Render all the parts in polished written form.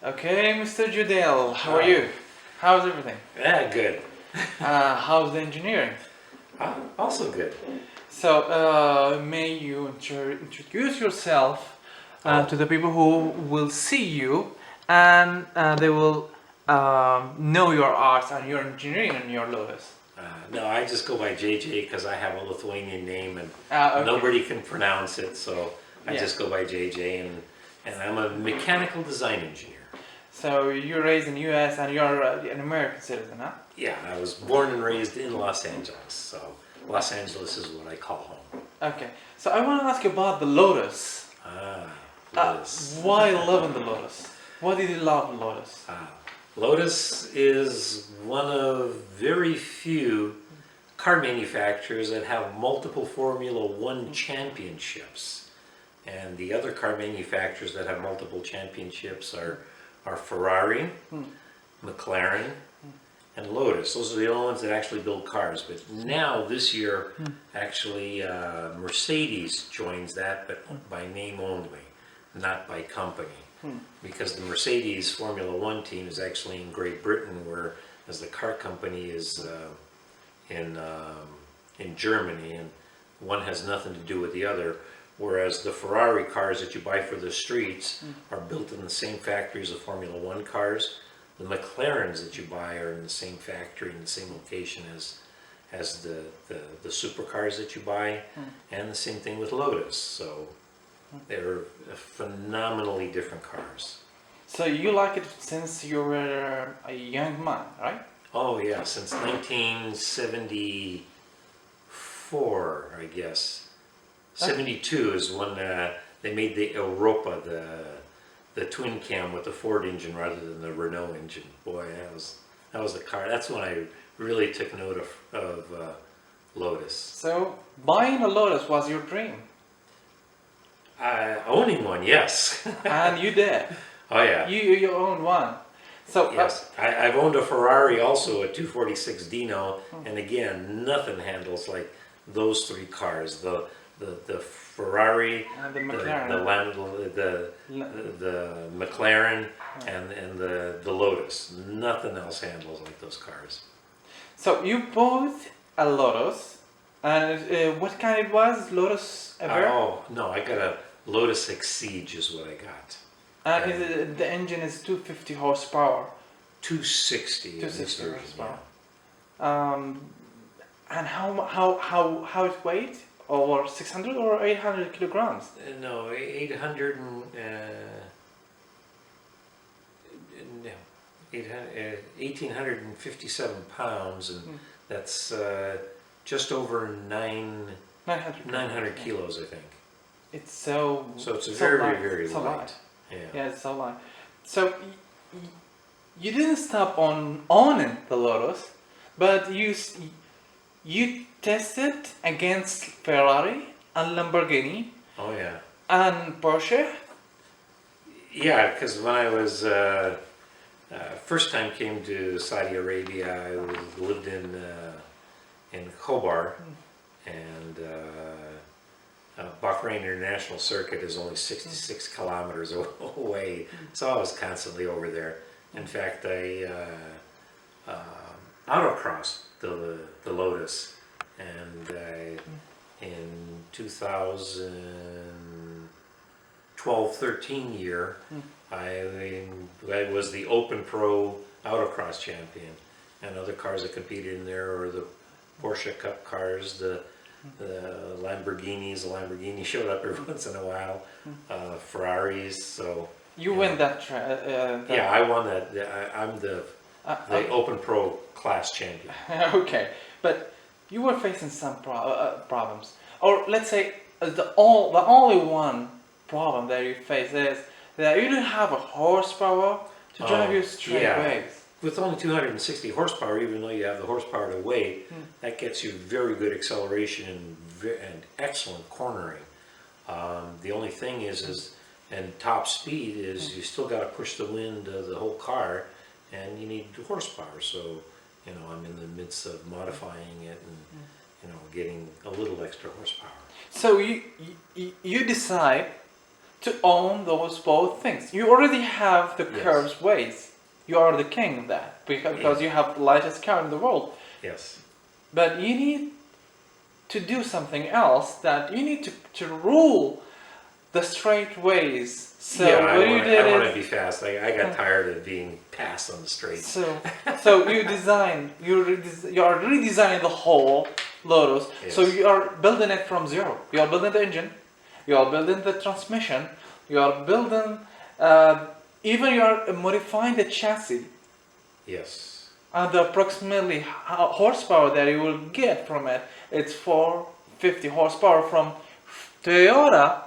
Okay, Mr. Judell, how are you? How's everything? Yeah, good. How's the engineering? Also good. So, may you introduce yourself to the people who will see you, and they will know your arts and your engineering and your Lotus. No, I just go by JJ because I have a Lithuanian name and Okay. nobody can pronounce it, so I Yeah. just go by JJ, and I'm a mechanical design engineer. So, you're raised in the US and you're an American citizen, huh? Yeah, I was born and raised in Los Angeles, so Los Angeles is what I call home. Okay, so I want to ask you about the Lotus. Lotus. Why loving the Lotus? Why did you love the Lotus? Lotus is one of very few car manufacturers that have multiple Formula One championships. And the other car manufacturers that have multiple championships are Ferrari, McLaren, and Lotus. Those are the only ones that actually build cars. But now, this year, actually, Mercedes joins that, but by name only, not by company. Because the Mercedes Formula One team is actually in Great Britain, whereas the car company is in Germany, and one has nothing to do with the other. Whereas the Ferrari cars that you buy for the streets are built in the same factory as the Formula One cars. The McLarens that you buy are in the same factory, in the same location as the supercars that you buy, and the same thing with Lotus. So they're phenomenally different cars. So you like it since you were a young man, right? Oh yeah, since 1974, I guess. 72 is when they made the Europa, the twin cam with the Ford engine rather than the Renault engine. Boy, that was the car. That's when I really took note of Lotus. So buying a Lotus was your dream, Owning one, yes. and you did. Oh yeah. You owned one. So Yes, I've owned a Ferrari also, a 246 Dino, and again, nothing handles like those three cars. The Ferrari, and the the McLaren. the McLaren, and the Lotus. Nothing else handles like those cars. So you bought a Lotus, and what kind it was? Lotus ever? Oh no, I got a Lotus Exige is what I got. And the engine is 250 horsepower. 260. 260 version, horsepower. yeah. And how it weighed? Over 600 or 800 kilograms? No, 800 and no, 1,857 pounds, and that's just over 900 kilos, I think. It's so. So it's so very, light. very so light. light. Yeah. Yeah, it's so light. So you didn't stop on owning the Lotus, but you tested against Ferrari and Lamborghini. Oh yeah. And Porsche. Yeah, because when I was first time came to Saudi Arabia, I lived in Khobar, and Bahrain International Circuit is only 66 kilometers away, so I was constantly over there. In fact, I autocrossed the Lotus, and in 2012-13 year, I was the Open Pro autocross champion, and other cars that competed in there were the Porsche Cup cars, the Lamborghinis. The Lamborghini showed up every once in a while, Ferraris. So You win that. yeah, I won that. I'm the Open Pro class champion. Okay, but you were facing some problems, or let's say the only one problem that you face is that you don't have a horsepower to drive your straight ways. With only 260 horsepower, even though you have the horsepower to weight, that gets you very good acceleration and excellent cornering. The only thing is and top speed is you still got to push the wind of the whole car, and you need horsepower. So, I'm in the midst of modifying it and getting a little extra horsepower. So you decide to own those both things. You already have the Yes. curves ways. You are the king of that because you have the lightest car in the world. Yes. But you need to do something else, that you need to rule the straight ways. So yeah, what you did I want is to be fast. I got tired of being passed on the street. so you design you are redesigning the whole Lotus. Yes. So you are building it from zero. You are building the engine, you are building the transmission, you are building even you are modifying the chassis. Yes. And the approximately horsepower that you will get from it, it's 450 horsepower from Toyota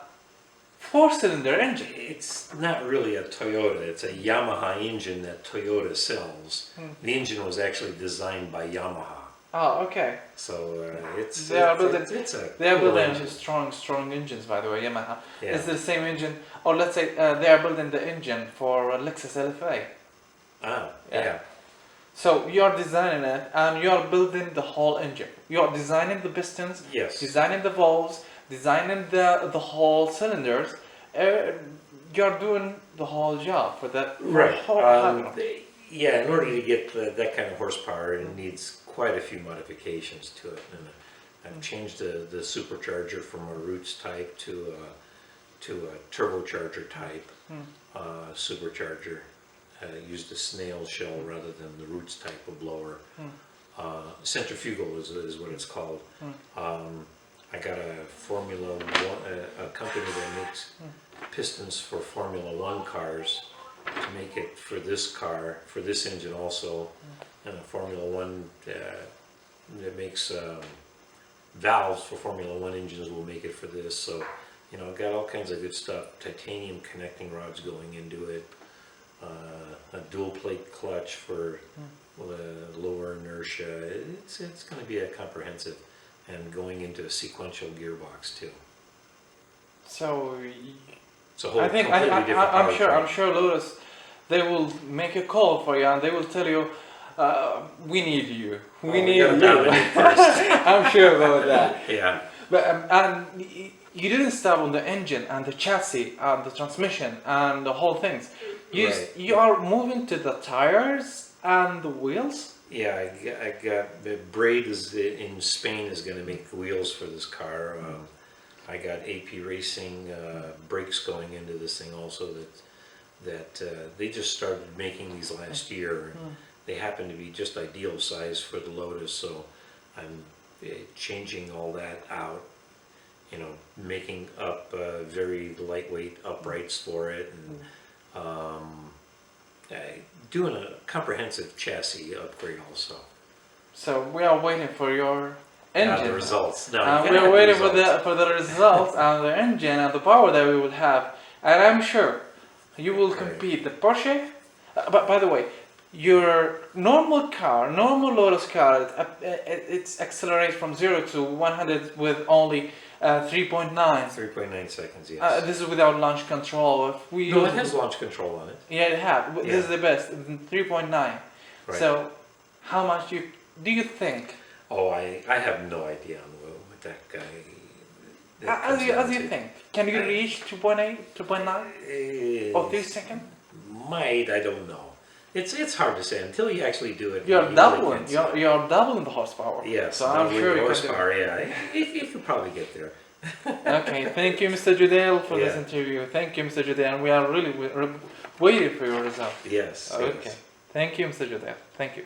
4-cylinder engine. It's not really a Toyota. It's a Yamaha engine that Toyota sells. The engine was actually designed by Yamaha. Oh, okay. So it's They are building. it's a They are cool building engine. strong engines, by the way. Yamaha. Yeah. It's the same engine, or let's say they are building the engine for Lexus LFA. Ah, Yeah. yeah. So you are designing it, and you are building the whole engine. You are designing the pistons, Yes. designing the valves, designing the whole cylinders. You are doing the whole job for that. Right. Whole Yeah, in order to get that kind of horsepower, it needs quite a few modifications to it. And I've changed the supercharger from a roots type to a turbocharger type supercharger. Used a snail shell rather than the roots type of blower. Centrifugal is what it's called. I got a Formula One, a company that makes pistons for Formula One cars, to make it for this car, for this engine also, and a Formula One that makes valves for Formula One engines will make it for this. So, you know, got all kinds of good stuff. Titanium connecting rods going into it, a dual plate clutch for lower inertia. It's going to be a comprehensive, and going into a sequential gearbox too. So It's a whole I think completely different I'm sure powertrain. Lotus, they will make a call for you and they will tell you, we need you. We need gotta you. dominate first. I'm sure about that. Yeah. But and you didn't stop on the engine and the chassis and the transmission and the whole things. Right. You are moving to the tires and the wheels. Yeah, I got the Braid is in Spain is going to make the wheels for this car. I got AP Racing brakes going into this thing also. That they just started making these last year. They happen to be just ideal size for the Lotus, so I'm changing all that out. You know, making up very lightweight uprights for it, and doing a comprehensive chassis upgrade also. So we are waiting for your engine. The results. No, We are waiting for the results and the engine and the power that we will have. And I'm sure you will compete the Porsche. But by the way, your normal Lotus car, it accelerates from 0 to 100 with only 3.9. 3.9 seconds, yes. This is without launch control. If we No, use it has launch control on it. Yeah, it has. Yeah. This is the best. 3.9. Right. So, how much do you think? Oh, I have no idea on what that guy. As you think, can you reach 2.8, 2.9, or 3 seconds? Might, I don't know. It's hard to say until you actually do it. You're you doubling. really can't say. You're doubling the horsepower. Yes, So I'm sure you horsepower. Yeah, you could probably get there. Okay. Thank you, Mr. Judale, for this Yeah. interview. Thank you, Mr. Judale, and we are really waiting for your result. Yes. Okay. Yes. Thank you, Mr. Judale. Thank you.